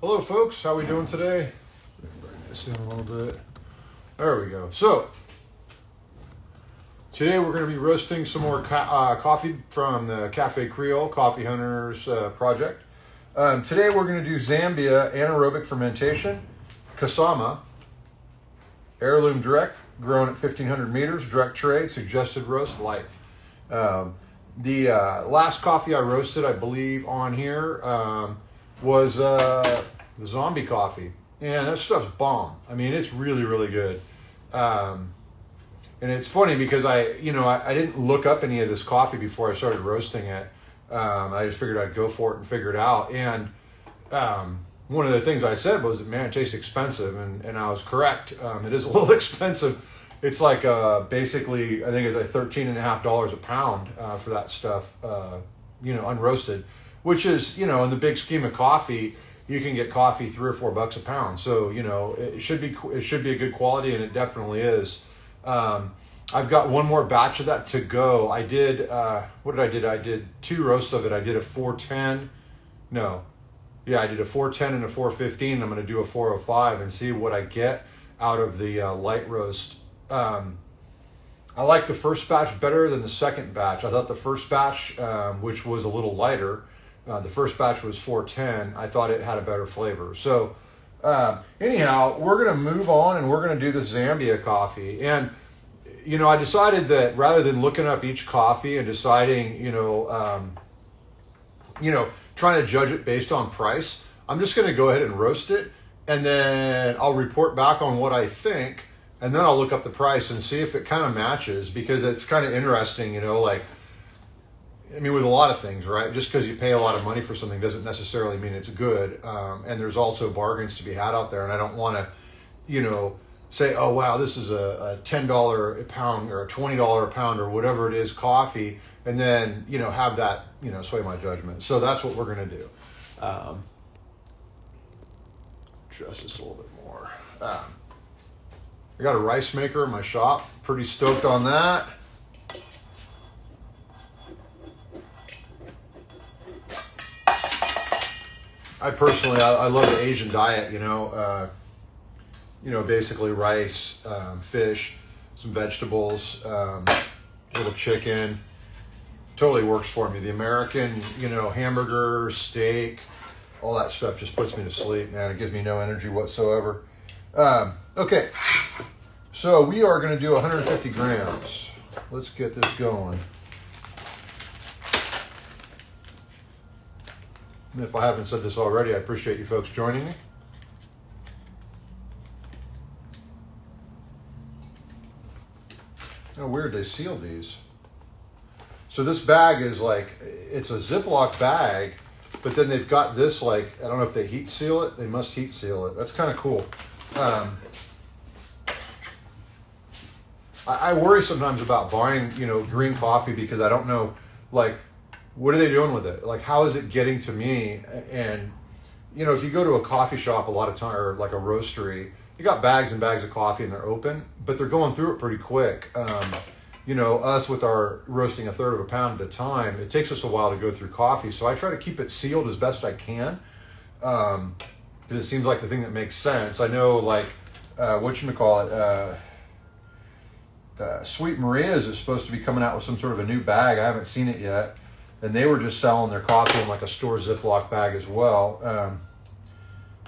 Hello folks, how we doing today? Bring this in a little bit. There we go. So, today we're going to be roasting some more coffee from the Cafe Kreyol Coffee Hunters project. Today we're going to do Zambia anaerobic fermentation, Kasama Heirloom direct, grown at 1500 meters, direct trade, suggested roast light. The last coffee I roasted, I believe, on here was the zombie coffee. And that stuff's bomb. I mean, it's really, really good. And it's funny because I didn't look up any of this coffee before I started roasting it. I just figured I'd go for it and figure it out. And one of the things I said was, man, it tastes expensive. And I was correct. It is a little expensive. It's like basically, I think it's like $13.50 a pound for that stuff, unroasted, which is, in the big scheme of coffee, you can get coffee $3 or $4 a pound. So, it should be a good quality, and it definitely is. I've got one more batch of that to go. I did, what did I do? I did 2 roasts of it. I did a 410. I did a 410 and a 415. I'm going to do a 405 and see what I get out of the light roast. I like the first batch better than the second batch. I thought the first batch, which was a little lighter, the first batch was 410. I thought it had a better flavor. So anyhow, we're going to move on and we're going to do the Zambia coffee. And, I decided that rather than looking up each coffee and deciding, trying to judge it based on price, I'm just going to go ahead and roast it. And then I'll report back on what I think. And then I'll look up the price and see if it kind of matches, because it's kind of interesting, with a lot of things, right? Just because you pay a lot of money for something doesn't necessarily mean it's good. And there's also bargains to be had out there. And I don't want to, say, oh, wow, this is a $10 a pound or a $20 a pound or whatever it is coffee, and then, have that, sway my judgment. So that's what we're going to do. Just this a little bit more. I got a rice maker in my shop. Pretty stoked on that. I personally, I love the Asian diet, basically rice, fish, some vegetables, little chicken. Totally works for me. The American, hamburger, steak, all that stuff just puts me to sleep, man. It gives me no energy whatsoever. Okay, so we are going to do 150 grams. Let's get this going. And if I haven't said this already, I appreciate you folks joining me. How weird they seal these. So this bag is it's a Ziploc bag, but then they've got this I don't know if they heat seal it. They must heat seal it. That's kind of cool. I worry sometimes about buying, green coffee because I don't know, what are they doing with it? How is it getting to me? And, if you go to a coffee shop a lot of time, or a roastery, you got bags and bags of coffee and they're open, but they're going through it pretty quick. Us with our roasting 1/3 of a pound at a time, it takes us a while to go through coffee. So I try to keep it sealed as best I can. Because it seems like the thing that makes sense. I know, Sweet Maria's is supposed to be coming out with some sort of a new bag. I haven't seen it yet. And they were just selling their coffee in a store Ziploc bag as well.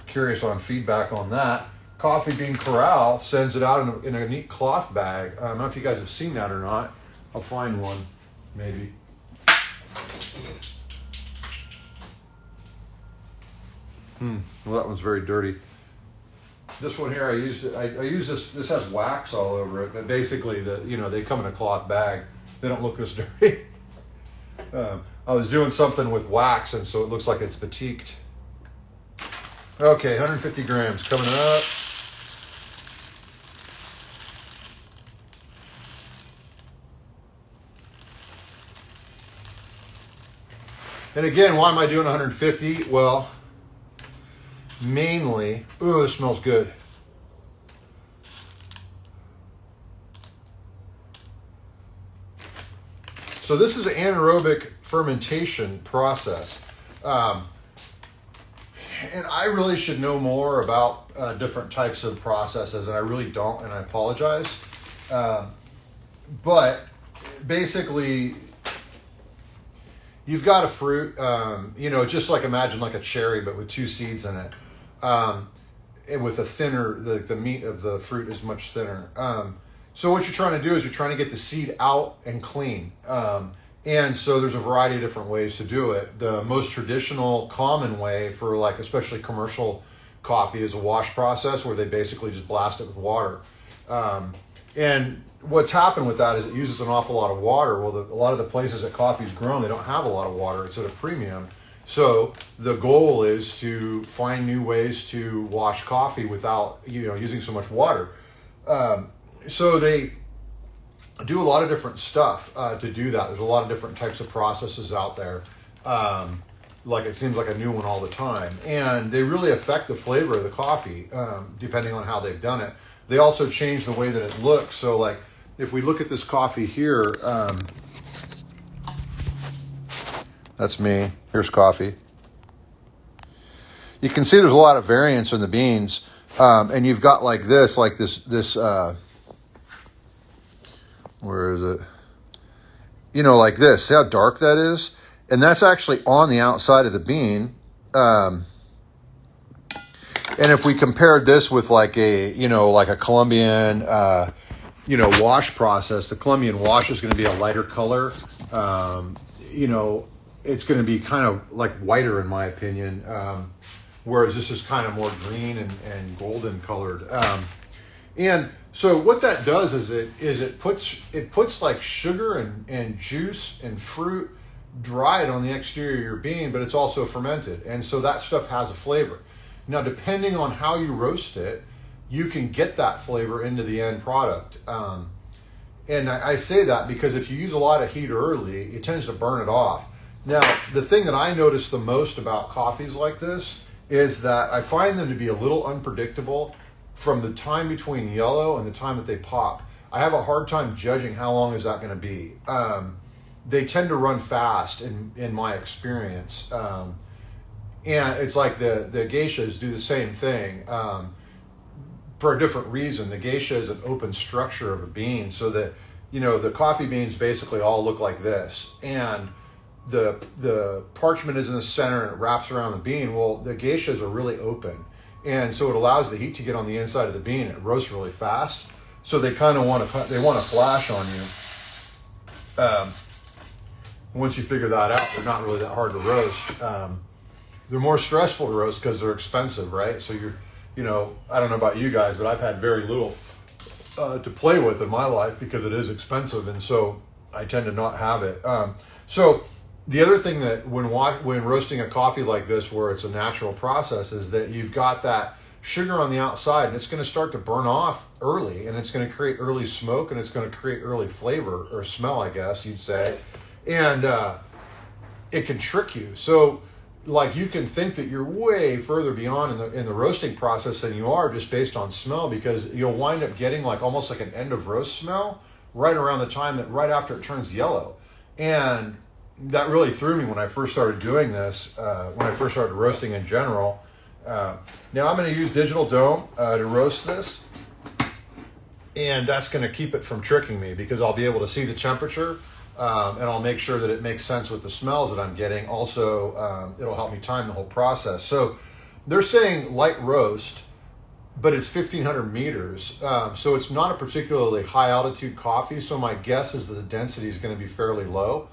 Curious on feedback on that. Coffee Bean Corral sends it out in a neat cloth bag. I don't know if you guys have seen that or not. I'll find one, maybe. Well, that one's very dirty. This one here, I use this. This has wax all over it, but basically, they come in a cloth bag. They don't look this dirty. I was doing something with wax, and so it looks like it's batiqued. Okay, 150 grams coming up. And again, why am I doing 150? Well, mainly, ooh, this smells good. So this is an anaerobic fermentation process. and I really should know more about different types of processes, and I really don't, and I apologize. But basically, you've got a fruit, just like imagine like a cherry, but with two seeds in it. And with a thinner, the meat of the fruit is much thinner. So what you're trying to do is you're trying to get the seed out and clean. And so there's a variety of different ways to do it. The most traditional, common way for like especially commercial coffee is a wash process where they basically just blast it with water. And what's happened with that is it uses an awful lot of water. Well, a lot of the places that coffee's grown, they don't have a lot of water. It's at a premium. So the goal is to find new ways to wash coffee without using so much water. So they do a lot of different stuff to do that. There's a lot of different types of processes out there. Like it seems like a new one all the time. And they really affect the flavor of the coffee depending on how they've done it. They also change the way that it looks. So like if we look at this coffee here, that's me. Here's coffee. You can see there's a lot of variance in the beans. And you've got like this, where is it? Like this. See how dark that is? And that's actually on the outside of the bean. And if we compared this with like a Colombian, wash process, the Colombian wash is going to be a lighter color. It's going to be kind of like whiter in my opinion. Whereas this is kind of more green and golden colored. And so what that does is it puts like sugar and juice and fruit dried on the exterior of your bean, but it's also fermented. And so that stuff has a flavor. Now, depending on how you roast it, you can get that flavor into the end product. And I say that because if you use a lot of heat early, it tends to burn it off. Now, the thing that I notice the most about coffees like this is that I find them to be a little unpredictable from the time between yellow and the time that they pop. I have a hard time judging how long is that going to be. They tend to run fast in my experience. And it's like the geishas do the same thing for a different reason. The geisha is an open structure of a bean so that, the coffee beans basically all look like this. And the parchment is in the center and it wraps around the bean. Well, the geishas are really open. And so it allows the heat to get on the inside of the bean. It roasts really fast. So they kind of want to flash on you. Once you figure that out, they're not really that hard to roast. They're more stressful to roast because they're expensive, right? So I don't know about you guys, but I've had very little to play with in my life because it is expensive. And so I tend to not have it. So the other thing that when roasting a coffee like this, where it's a natural process, is that you've got that sugar on the outside and it's going to start to burn off early, and it's going to create early smoke, and it's going to create early flavor or smell, I guess you'd say. And it can trick you. So like you can think that you're way further beyond in the roasting process than you are just based on smell, because you'll wind up getting like almost like an end of roast smell right around the time right after it turns yellow. And that really threw me when I first started doing this, when I first started roasting in general. Now I'm going to use digital dome to roast this, and that's going to keep it from tricking me because I'll be able to see the temperature, and I'll make sure that it makes sense with the smells that I'm getting. Also, it'll help me time the whole process. So they're saying light roast, but it's 1,500 meters. So it's not a particularly high altitude coffee. So my guess is that the density is going to be fairly low.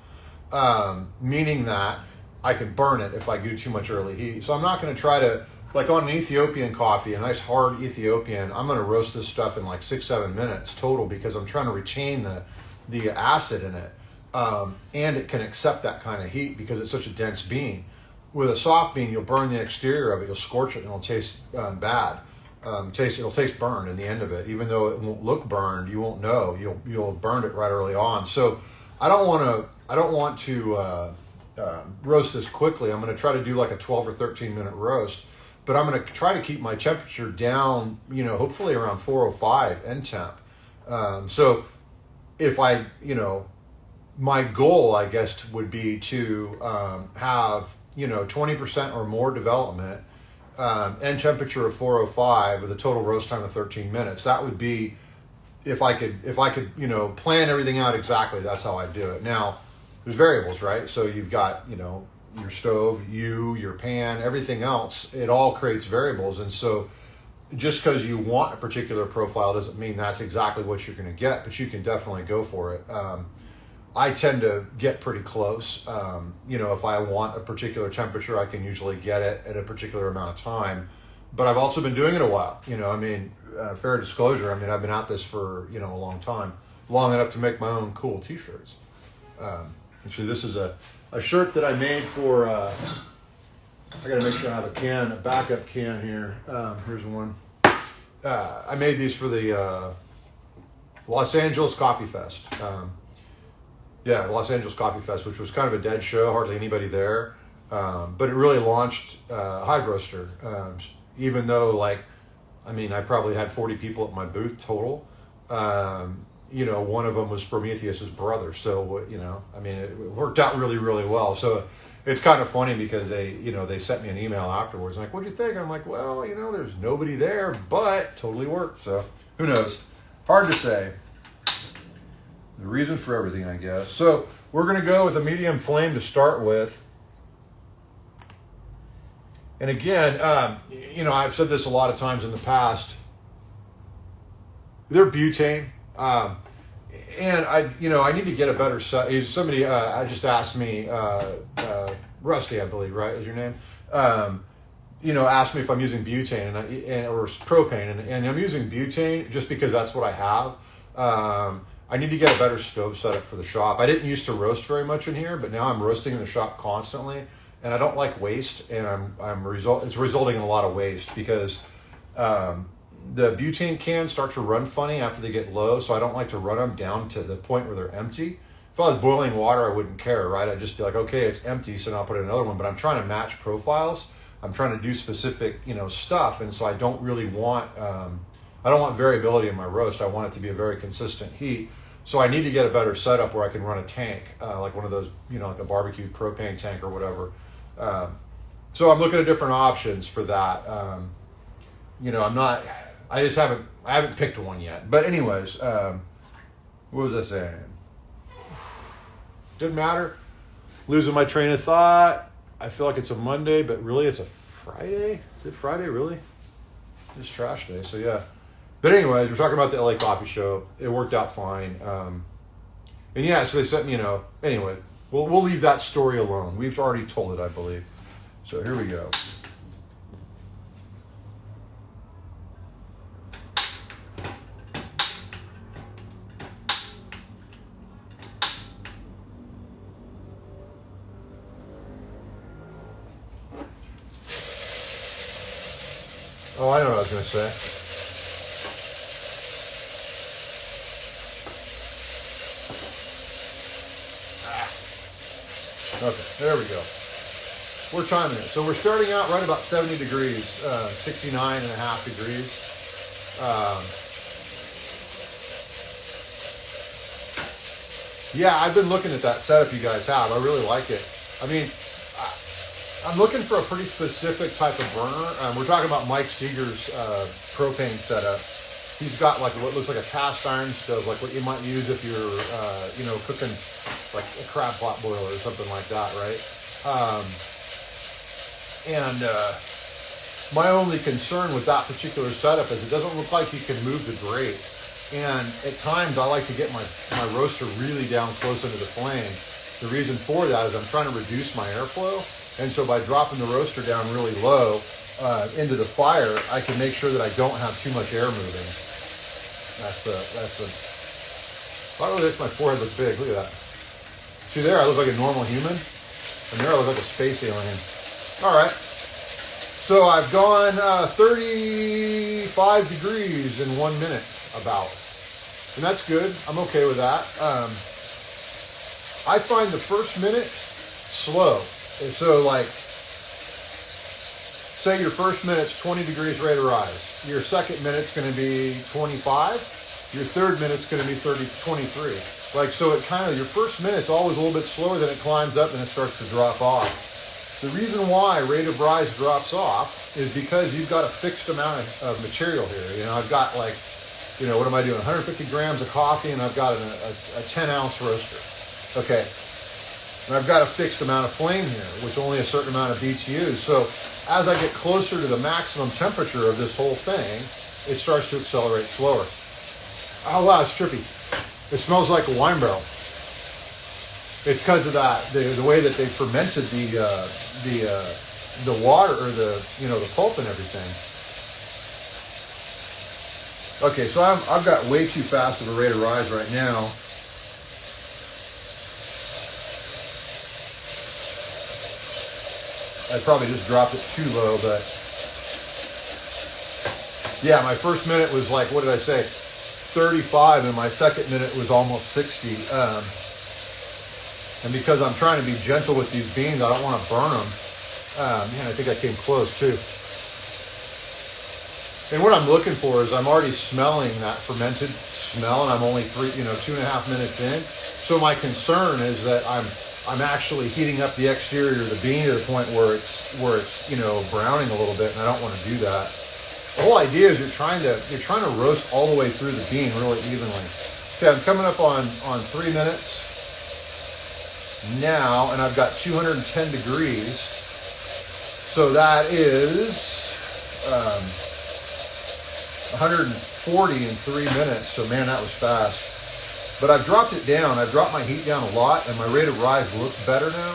Meaning that I can burn it if I do too much early heat. So I'm not going to try to, like on an Ethiopian coffee, a nice hard Ethiopian, I'm going to roast this stuff in like 6-7 minutes total because I'm trying to retain the acid in it. And it can accept that kind of heat because it's such a dense bean. With a soft bean, you'll burn the exterior of it, you'll scorch it, and it'll taste bad. It'll taste burned in the end of it. Even though it won't look burned, you won't know. You'll have burned it right early on. So I don't want to roast this quickly. I'm going to try to do like a 12 or 13 minute roast, but I'm going to try to keep my temperature down, hopefully around 405 end temp. So if my goal, I guess, would be to have, 20% or more development end temperature of 405 with a total roast time of 13 minutes. That would be, if I could, you know, plan everything out exactly, that's how I do it. Now, there's variables, right? So you've got, you know, your stove, your pan, everything else, it all creates variables. And so just because you want a particular profile doesn't mean that's exactly what you're going to get, but you can definitely go for it. I tend to get pretty close. You know, if I want a particular temperature, I can usually get it at a particular amount of time. But I've also been doing it a while. You know, I mean, fair disclosure, I mean, I've been at this for, you know, a long time, long enough to make my own cool t-shirts. Actually, this is a shirt that I made for, I gotta make sure I have a backup can here. Here's one. I made these for the Los Angeles Coffee Fest. Yeah, Los Angeles Coffee Fest, which was kind of a dead show, hardly anybody there. But it really launched hiveroaster. Even though, like, I mean, I probably had 40 people at my booth total. You know, one of them was Prometheus's brother. So, you know, I mean, it worked out really, really well. So it's kind of funny because they sent me an email afterwards. Like, what'd you think? And I'm like, well, you know, there's nobody there, but totally worked. So who knows? Hard to say. The reason for everything, I guess. So we're going to go with a medium flame to start with. And again, you know, I've said this a lot of times in the past. They're butane. And I need to get a better set. Somebody just asked me, Rusty, I believe, right, is your name? You know, asked me if I'm using butane or propane, and I'm using butane just because that's what I have. I need to get a better stove setup for the shop. I didn't used to roast very much in here, but now I'm roasting in the shop constantly, and I don't like waste, and it's resulting in a lot of waste because the butane cans start to run funny after they get low, so I don't like to run them down to the point where they're empty. If I was boiling water, I wouldn't care, right? I'd just be like, okay, it's empty, so now I'll put in another one. But I'm trying to match profiles. I'm trying to do specific, you know, stuff, and so I don't really want, I don't want variability in my roast. I want it to be a very consistent heat. So I need to get a better setup where I can run a tank, like one of those, you know, like a barbecue propane tank or whatever. So I'm looking at different options for that. You know, I haven't picked one yet. But anyways, what was I saying? Didn't matter. Losing my train of thought. I feel like it's a Monday, but really it's a Friday. Is it Friday, really? It's trash day, so yeah. But anyways, we're talking about the LA Coffee Show. It worked out fine. And yeah, so they sent me, you know, anyway, we'll leave that story alone. We've already told it, I believe. So here we go. Oh, I know what I was going to say. Okay, there we go. We're timing it. So we're starting out right about 70 degrees, 69 and a half degrees. Yeah, I've been looking at that setup you guys have. I really like it. I mean, I'm looking for a pretty specific type of burner. We're talking about Mike Seeger's propane setup. He's got like what looks like a cast iron stove, like what you might use if you're, you know, cooking like a crab pot boiler or something like that, right? My only concern with that particular setup is it doesn't look like you can move the grate. And at times I like to get my roaster really down close into the flame. The reason for that is I'm trying to reduce my airflow. And so by dropping the roaster down really low into the fire, I can make sure that I don't have too much air moving. That's the, by the way, my forehead looks big. Look at that. See there, I look like a normal human. And there I look like a space alien. All right. So I've gone 35 degrees in 1 minute about. And that's good. I'm okay with that. I find the first minute slow. So like, say your first minute's 20 degrees ready to rise. Your second minute's going to be 25. Your third minute's going to be 23. Like, so it kind of, your first minute's always a little bit slower, then it climbs up and it starts to drop off. The reason why rate of rise drops off is because you've got a fixed amount of material here. You know, I've got like, you know, what am I doing? 150 grams of coffee, and I've got a 10-ounce roaster. Okay. And I've got a fixed amount of flame here, which only a certain amount of BTUs. So as I get closer to the maximum temperature of this whole thing, it starts to accelerate slower. Oh wow, it's trippy. It smells like a wine barrel. It's because of that, the way that they fermented the water, or the pulp and everything. Okay, so I've got way too fast of a rate of rise right now. I probably just dropped it too low, but yeah, my first minute was like, what did I say? 35, and my second minute was almost 60. And because I'm trying to be gentle with these beans, I don't want to burn them. Man, I think I came close too. And what I'm looking for is I'm already smelling that fermented smell, and I'm only 2.5 minutes in. So my concern is that I'm actually heating up the exterior of the bean to the point where it's browning a little bit, and I don't want to do that. The whole idea is you're trying to roast all the way through the bean really evenly. Okay, I'm coming up on 3 minutes now, and I've got 210 degrees. So that is 140 in 3 minutes. So man, that was fast. But I've dropped it down. I've dropped my heat down a lot, and my rate of rise looks better now.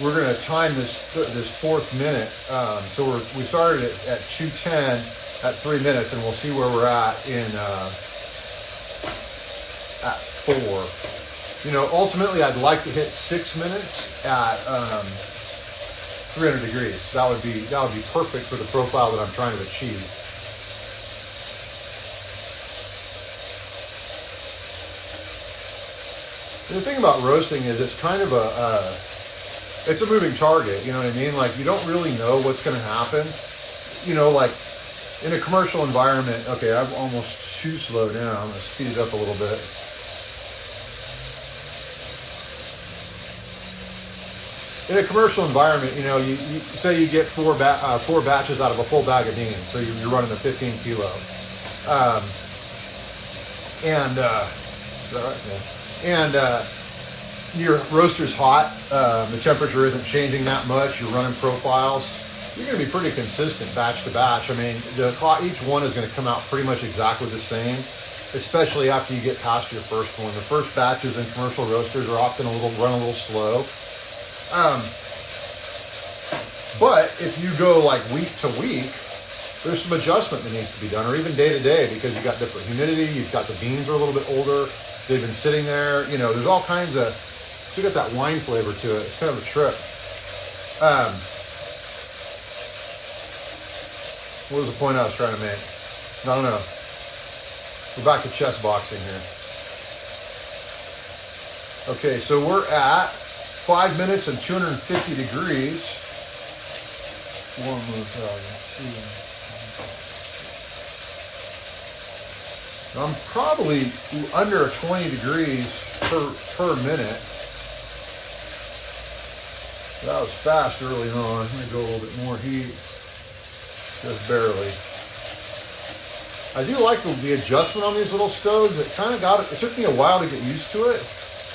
We're going to time this fourth minute. So we started at 210 at 3 minutes, and we'll see where we're at at 4. You know, ultimately, I'd like to hit 6 minutes at 300 degrees. That would be perfect for the profile that I'm trying to achieve. And the thing about roasting is it's kind of it's a moving target. You know what I mean? Like, you don't really know what's going to happen. You know, like in a commercial environment. Okay, I'm almost too slow now. I'm going to speed it up a little bit. In a commercial environment, you know, you say you get four batches out of a full bag of beans, so you're running a 15 kilo, is that right? Yeah. And your roaster's hot, the temperature isn't changing that much. You're running profiles. You're going to be pretty consistent batch to batch. I mean, each one is going to come out pretty much exactly the same, especially after you get past your first one. The first batches in commercial roasters are often run a little slow. But if you go like week to week, there's some adjustment that needs to be done, or even day to day, because you've got different humidity, you've got the beans are a little bit older, they've been sitting there, you know, there's all kinds of, so you got that wine flavor to it. It's kind of a trip. What was the point I was trying to make? I don't know. We're back to chess boxing here. Okay, so we're at 5 minutes and 250 degrees. I'm probably under 20 degrees per minute. That was fast early on. Let me go a little bit more heat. Just barely. I do like the adjustment on these little stoves. It took me a while to get used to it,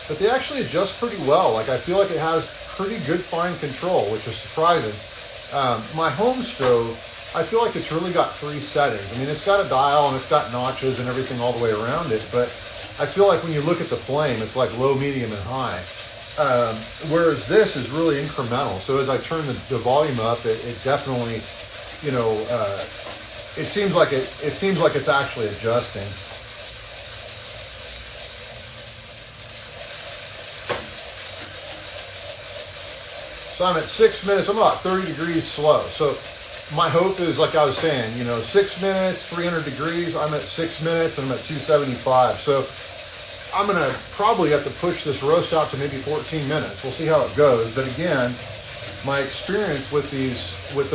but they actually adjust pretty well. Like, I feel like it has pretty good fine control, which is surprising. My home stove, I feel like it's really got 3 settings. I mean, it's got a dial and it's got notches and everything all the way around it, but I feel like when you look at the flame, it's like low, medium, and high. Whereas this is really incremental. So as I turn the volume up, it definitely, you know, it seems like it's actually adjusting. So I'm at 6 minutes. I'm about 30 degrees slow. So my hope is, like I was saying, you know, 6 minutes, 300 degrees. I'm at 6 minutes and I'm at 275. So I'm going to probably have to push this roast out to maybe 14 minutes. We'll see how it goes. But again, my experience with the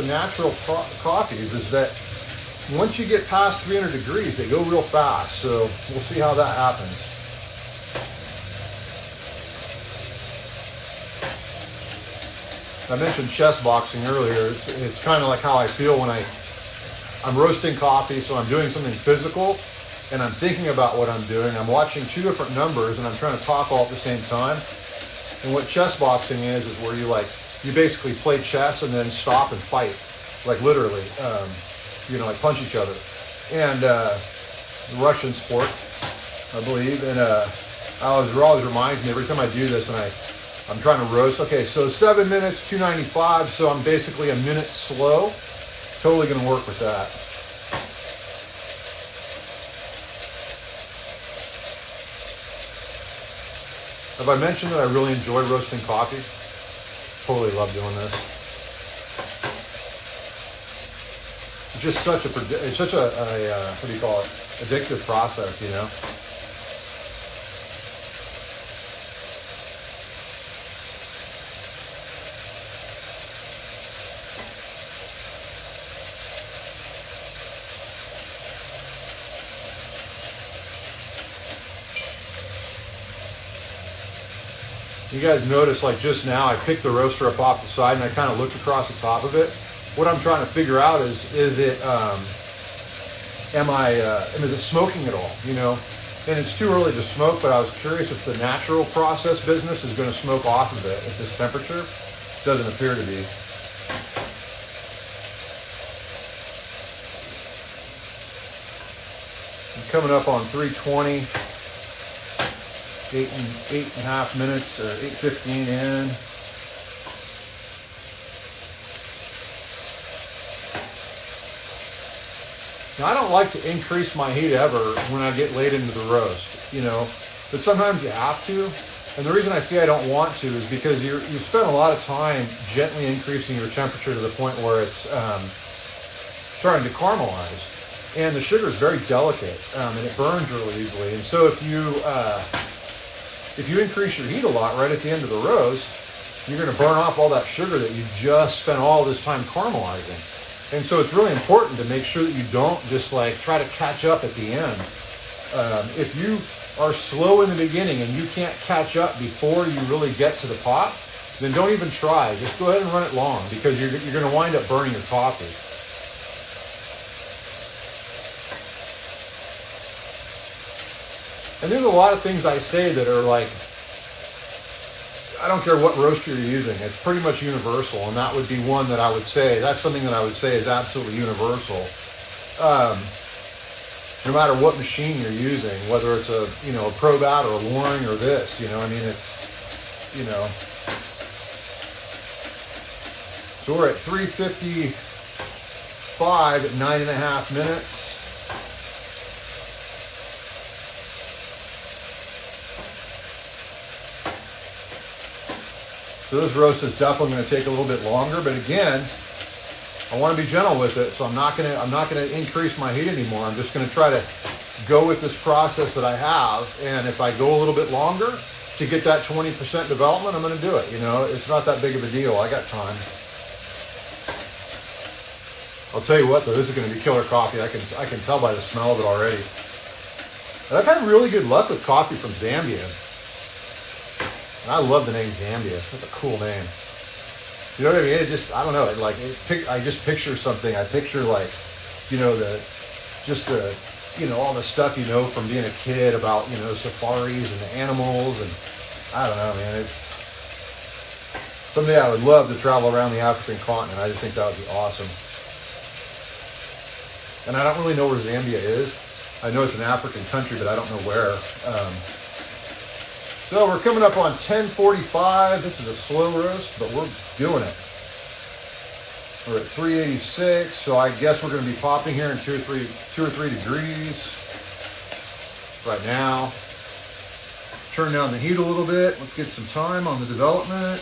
natural coffees is that once you get past 300 degrees, they go real fast. So we'll see how that happens. I mentioned chess boxing earlier. It's kind of like how I feel when I'm roasting coffee, so I'm doing something physical, and I'm thinking about what I'm doing. I'm watching two different numbers, and I'm trying to talk all at the same time. And what chess boxing is where you basically play chess and then stop and fight, like literally, like punch each other. And Russian sport, I believe. And always reminds me every time I do this, and I'm trying to roast. Okay, so 7 minutes, 295. So I'm basically a minute slow. Totally gonna work with that. Have I mentioned that I really enjoy roasting coffee? Totally love doing this. It's just such a what do you call it? Addictive process, you know. You guys notice, like just now, I picked the roaster up off the side and I kind of looked across the top of it. What I'm trying to figure out is it, is it smoking at all, you know? And it's too early to smoke, but I was curious if the natural process business is going to smoke off of it at this temperature. Doesn't appear to be. I'm coming up on 320. 8.5 minutes, or 8:15 in. Now, I don't like to increase my heat ever when I get late into the roast, you know, but sometimes you have to. And the reason I say I don't want to is because you spend a lot of time gently increasing your temperature to the point where it's starting to caramelize. And the sugar is very delicate, and it burns really easily. And so if you increase your heat a lot right at the end of the roast, you're going to burn off all that sugar that you just spent all this time caramelizing. And so it's really important to make sure that you don't just like try to catch up at the end. If you are slow in the beginning and you can't catch up before you really get to the pot, then don't even try. Just go ahead and run it long because you're going to wind up burning your coffee. And there's a lot of things I say that are like, I don't care what roaster you're using, it's pretty much universal, and that would be one that I would say, that's something that I would say is absolutely universal. No matter what machine you're using, whether it's a Probat or a Loring or this, I mean, it's, So we're at 355 at 9.5 minutes. So this roast is definitely going to take a little bit longer, but again, I want to be gentle with it, so I'm not going to increase my heat anymore. I'm just going to try to go with this process that I have, and if I go a little bit longer to get that 20% development, I'm going to do it. It's not that big of a deal. I got time. I'll tell you what, though, this is going to be killer coffee. I can tell by the smell of it already. And I've had really good luck with coffee from Zambia. I love the name Zambia. That's a cool name. You know what I mean? I don't know. I just picture something. I picture all the stuff from being a kid about safaris and the animals, and I don't know, man. It's someday I would love to travel around the African continent. I just think that would be awesome. And I don't really know where Zambia is. I know it's an African country, but I don't know where. So we're coming up on 10:45. This is a slow roast, but we're doing it. We're at 386, so I guess we're going to be popping here in 2 or 3 degrees right now. Turn down the heat a little bit. Let's get some time on the development.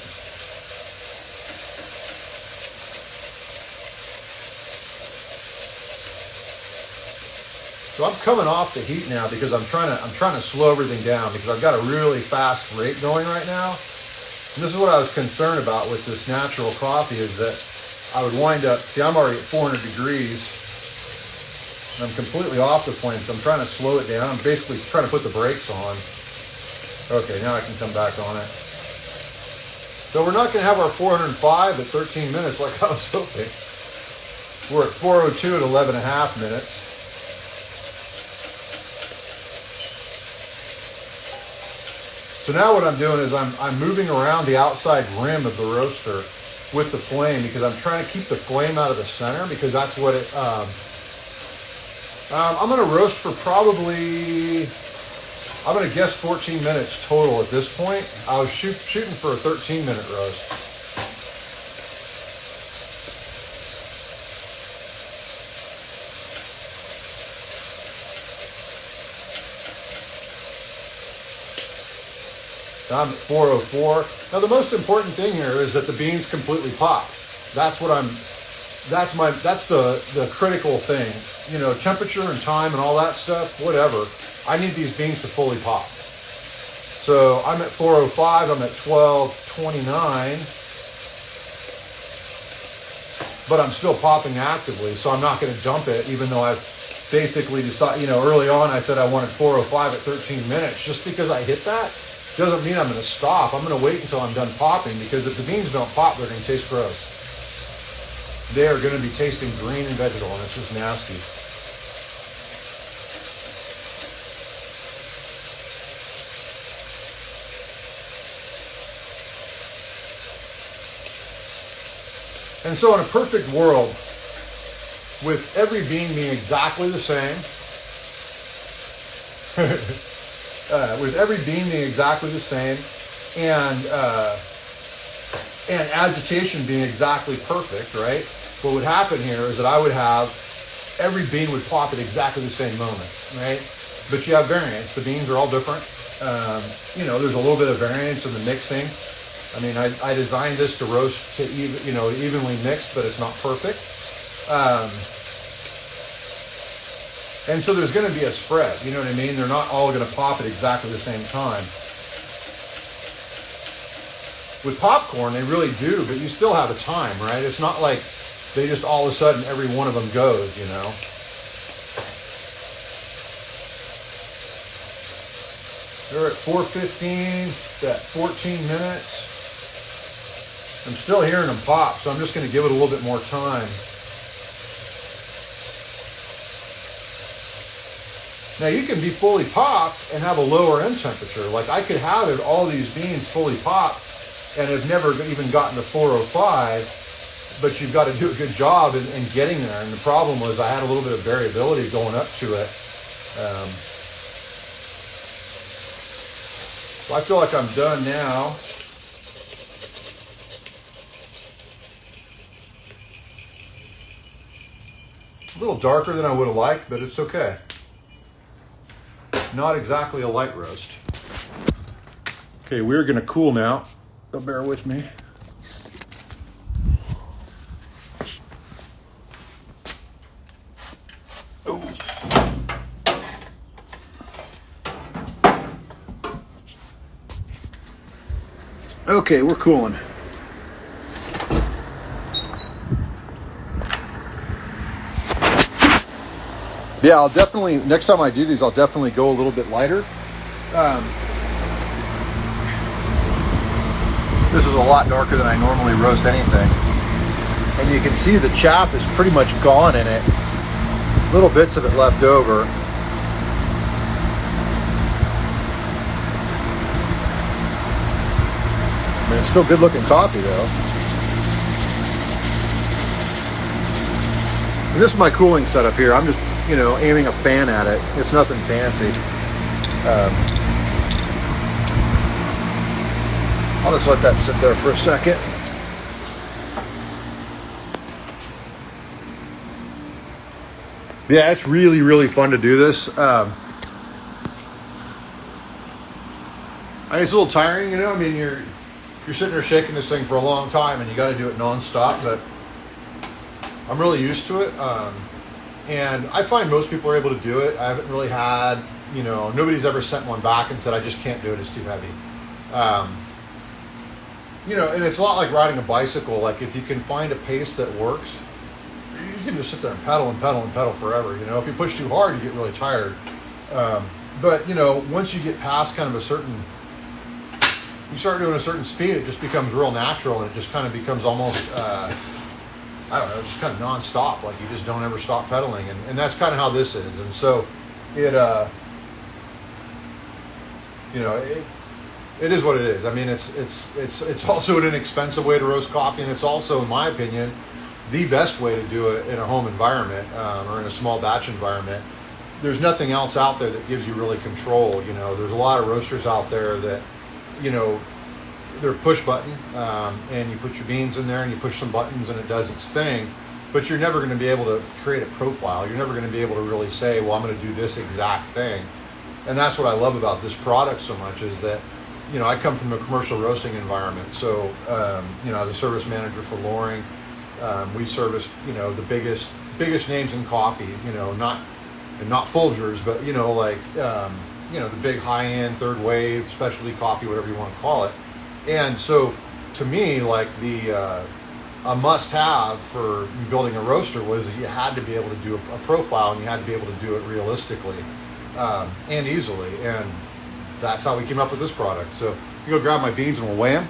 So I'm coming off the heat now because I'm trying to slow everything down because I've got a really fast rate going right now. And this is what I was concerned about with this natural coffee is that I would wind up, I'm already at 400 degrees. And I'm completely off the flame, so I'm trying to slow it down. I'm basically trying to put the brakes on. Okay, now I can come back on it. So we're not going to have our 405 at 13 minutes like I was hoping. We're at 402 at 11 and a half minutes. So now what I'm doing is I'm moving around the outside rim of the roaster with the flame because I'm trying to keep the flame out of the center because that's what it, I'm going to roast for probably, I'm going to guess 14 minutes total at this point. I was shooting for a 13-minute roast. I'm at 404. Now the most important thing here is that the beans completely pop. That's what that's the critical thing. You know, temperature and time and all that stuff, whatever. I need these beans to fully pop. So I'm at 405, I'm at 1229, but I'm still popping actively, so I'm not gonna dump it, even though I've basically decided, you know, early on I said I wanted 405 at 13 minutes. Just because I hit that doesn't mean I'm going to stop. I'm going to wait until I'm done popping because if the beans don't pop, they're going to taste gross. They are going to be tasting green and vegetal, and it's just nasty. And so in a perfect world, with every bean being exactly the same, with every bean being exactly the same, and agitation being exactly perfect, right? What would happen here is that I would have every bean would pop at exactly the same moment, right? But you have variance. The beans are all different. You know, there's a little bit of variance in the mixing. I mean, I designed this to roast to evenly mixed, but it's not perfect. And so there's going to be a spread, you know what I mean? They're not all going to pop at exactly the same time. With popcorn, they really do, but you still have a time, right? It's not like they just all of a sudden every one of them goes, you know? They're at 4:15, at 14 minutes. I'm still hearing them pop, so I'm just going to give it a little bit more time. Now you can be fully popped and have a lower end temperature. Like I could have all these beans fully popped and have never even gotten to 405, but you've got to do a good job in getting there. And the problem was I had a little bit of variability going up to it. So I feel like I'm done now. A little darker than I would have liked, but it's okay. Not exactly a light roast. Okay, we're gonna cool now, so bear with me. Oh. Okay, we're cooling. Yeah, I'll definitely, next time I do these, I'll definitely go a little bit lighter. This is a lot darker than I normally roast anything. And you can see the chaff is pretty much gone in it. Little bits of it left over. I mean, it's still good looking coffee though. And this is my cooling setup here. I'm just, you know, aiming a fan at it. It's nothing fancy. I'll just let that sit there for a second. Yeah, it's really, really fun to do this. I mean, it's a little tiring, you know. I mean, you're sitting there shaking this thing for a long time, and you got to do it nonstop. But I'm really used to it. And I find most people are able to do it. I haven't really had, you know, nobody's ever sent one back and said, I just can't do it, it's too heavy. You know, and it's a lot like riding a bicycle. Like if you can find a pace that works, you can just sit there and pedal and pedal and pedal forever. You know, if you push too hard, you get really tired. But, you know, once you get past kind of a certain you start doing a certain speed, it just becomes real natural, and it just kind of becomes almost, I don't know, just kind of nonstop. Like you just don't ever stop pedaling, and that's kind of how this is. And so it, you know, it is what it is. I mean, it's also an inexpensive way to roast coffee, and it's also, in my opinion, the best way to do it in a home environment or in a small batch environment. There's nothing else out there that gives you really control. You know, there's a lot of roasters out there that, you know, they're push button, and you put your beans in there and you push some buttons and it does its thing, but you're never going to be able to create a profile. You're never going to be able to really say, well, I'm going to do this exact thing. And that's what I love about this product so much, is that, you know, I come from a commercial roasting environment. So, you know, as a service manager for Loring, we service, you know, the biggest names in coffee, you know, not Folgers, but, you know, like, you know, the big high-end third wave specialty coffee, whatever you want to call it. And so to me, like a must-have for building a roaster was that you had to be able to do a profile, and you had to be able to do it realistically and easily. And that's how we came up with this product. So you go grab my beans and we'll weigh them.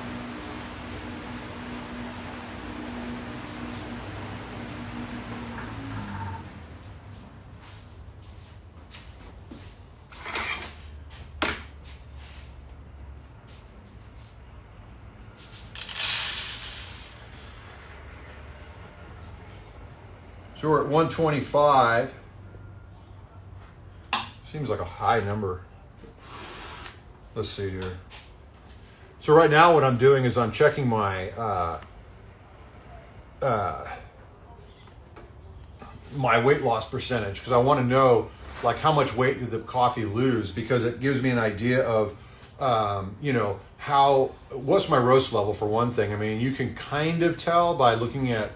So we're at 125. Seems like a high number. Let's see here. So right now what I'm doing is I'm checking my my weight loss percentage, because I want to know like how much weight did the coffee lose, because it gives me an idea of you know, what's my roast level, for one thing. I mean, you can kind of tell by looking at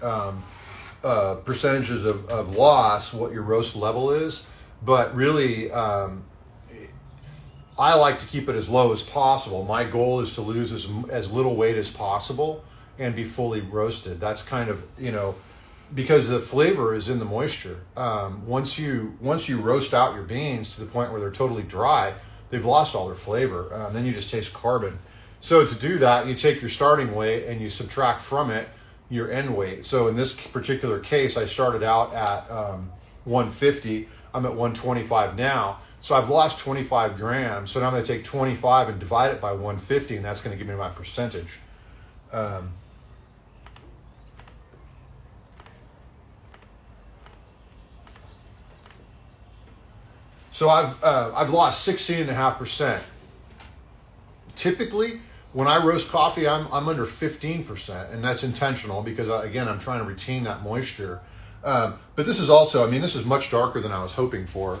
percentages of loss what your roast level is, but really I like to keep it as low as possible. My goal is to lose as little weight as possible and be fully roasted. That's kind of, you know, because the flavor is in the moisture. Once you roast out your beans to the point where they're totally dry, they've lost all their flavor. Then you just taste carbon. So to do that, you take your starting weight and you subtract from it your end weight. So in this particular case, I started out at 150. I'm at 125 now. So I've lost 25 grams. So now I'm going to take 25 and divide it by 150, and that's going to give me my percentage. So I've lost 16.5%. Typically, when I roast coffee, I'm under 15%, and that's intentional because, again, I'm trying to retain that moisture. But this is also, I mean, this is much darker than I was hoping for.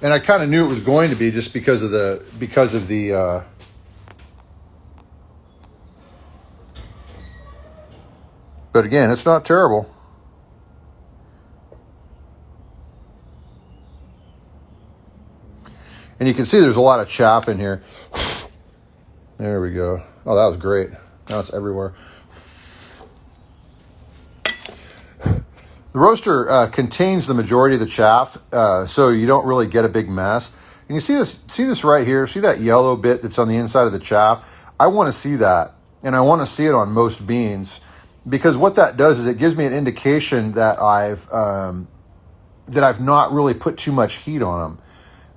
And I kind of knew it was going to be just because of the but again, it's not terrible. And you can see there's a lot of chaff in here. There we go. Oh, that was great. Now it's everywhere. The roaster contains the majority of the chaff, so you don't really get a big mess. And you see this right here? See that yellow bit that's on the inside of the chaff? I want to see that, and I want to see it on most beans, because what that does is it gives me an indication that I've not really put too much heat on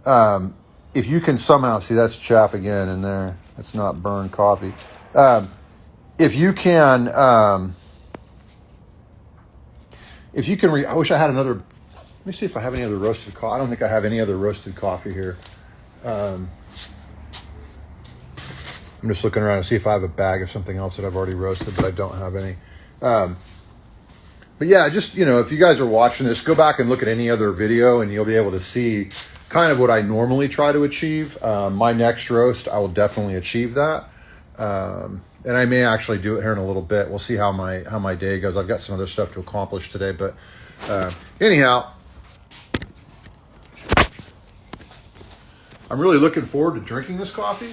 them. If you can somehow see, that's chaff again in there. That's not burned coffee. If you can, I wish I had another. Let me see if I have any other roasted coffee. I don't think I have any other roasted coffee here. I'm just looking around to see if I have a bag of something else that I've already roasted, but I don't have any. But yeah, just, you know, if you guys are watching this, go back and look at any other video and you'll be able to see kind of what I normally try to achieve. My next roast, I will definitely achieve that. And I may actually do it here in a little bit. We'll see how my day goes. I've got some other stuff to accomplish today, but anyhow, I'm really looking forward to drinking this coffee.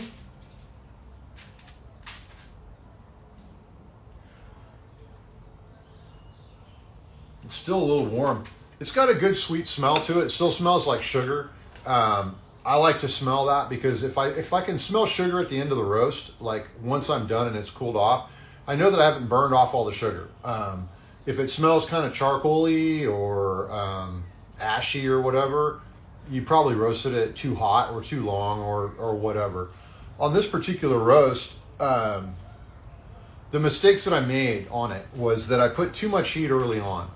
It's still a little warm. It's got a good sweet smell to it. It still smells like sugar. I like to smell that, because if I can smell sugar at the end of the roast, like once I'm done and it's cooled off, I know that I haven't burned off all the sugar. If it smells kind of charcoaly or ashy or whatever, you probably roasted it too hot or too long or whatever. On this particular roast, the mistakes that I made on it was that I put too much heat early on.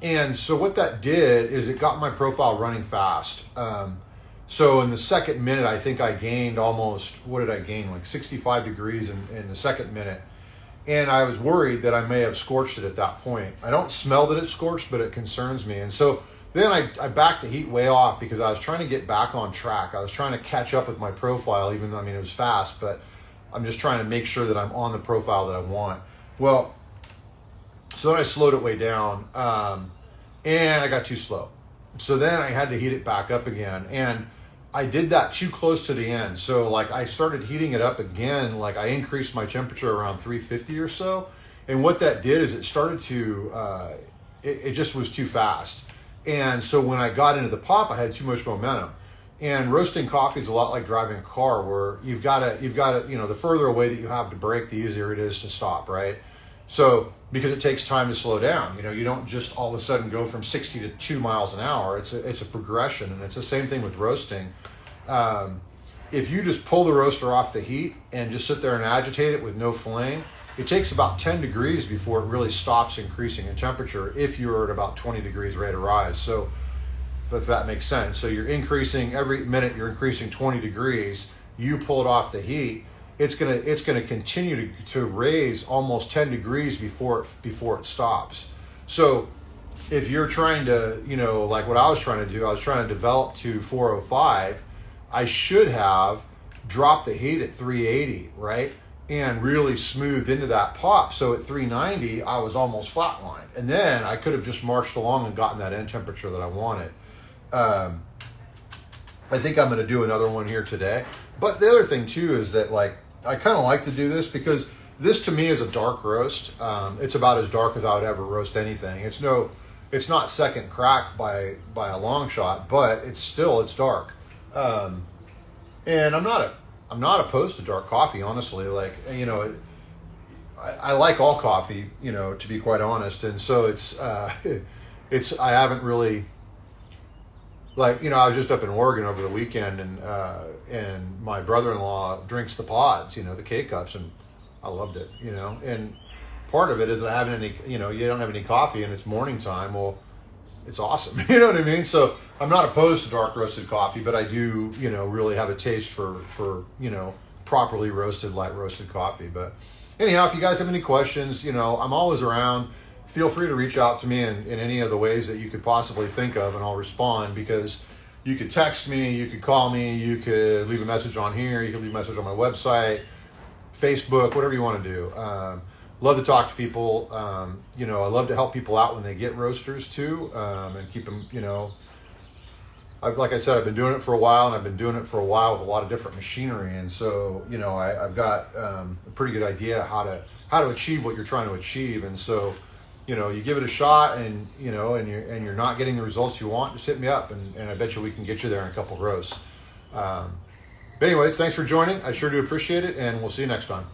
And so what that did is it got my profile running fast. So in the second minute, I think I gained almost, what did I gain? Like 65 degrees in the second minute. And I was worried that I may have scorched it at that point. I don't smell that it's scorched, but it concerns me. And so then I backed the heat way off, because I was trying to get back on track. I was trying to catch up with my profile, even though, I mean, it was fast, but I'm just trying to make sure that I'm on the profile that I want. Well, so then I slowed it way down, and I got too slow. So then I had to heat it back up again. And I did that too close to the end. So like I started heating it up again, like I increased my temperature around 350 or so. And what that did is it started to, it just was too fast. And so when I got into the pop, I had too much momentum. And roasting coffee is a lot like driving a car, where you've got to, you know, the further away that you have to brake, the easier it is to stop, right? So, because it takes time to slow down, you know, you don't just all of a sudden go from 60 to 2 miles an hour. It's a progression, and it's the same thing with roasting. If you just pull the roaster off the heat and just sit there and agitate it with no flame, it takes about 10 degrees before it really stops increasing in temperature, if you're at about 20 degrees ready to rise. So, if that makes sense. So you're increasing, every minute you're increasing 20 degrees, you pull it off the heat, it's gonna continue to raise almost 10 degrees before it stops. So if you're trying to, you know, like what I was trying to do, I was trying to develop to 405, I should have dropped the heat at 380, right? And really smoothed into that pop. So at 390, I was almost flatlined. And then I could have just marched along and gotten that end temperature that I wanted. I think I'm gonna do another one here today. But the other thing too is that, like, I kind of like to do this because this to me is a dark roast. It's about as dark as I would ever roast anything. It's not second crack by a long shot, but it's dark. And I'm not opposed to dark coffee, honestly. Like, you know, I like all coffee, you know, to be quite honest. And so I haven't really, like, you know, I was just up in Oregon over the weekend, and my brother-in-law drinks the pods, you know, the K-cups, and I loved it, you know. And part of it is I haven't any, you know, you don't have any coffee and it's morning time. Well, it's awesome, you know what I mean? So I'm not opposed to dark roasted coffee, but I do, you know, really have a taste for you know, properly roasted, light roasted coffee. But anyhow, if you guys have any questions, you know, I'm always around. Feel free to reach out to me in any of the ways that you could possibly think of, and I'll respond, because you could text me, you could call me, you could leave a message on here, you could leave a message on my website, Facebook, whatever you want to do. Love to talk to people. You know, I love to help people out when they get roasters too, and keep them, you know, like I said, I've been doing it for a while, and I've been doing it for a while with a lot of different machinery. And so, you know, I've got a pretty good idea how to achieve what you're trying to achieve. And so, you know, you give it a shot, and, you know, and you're not getting the results you want, just hit me up, and I bet you we can get you there in a couple roasts. But anyways, thanks for joining. I sure do appreciate it, and we'll see you next time.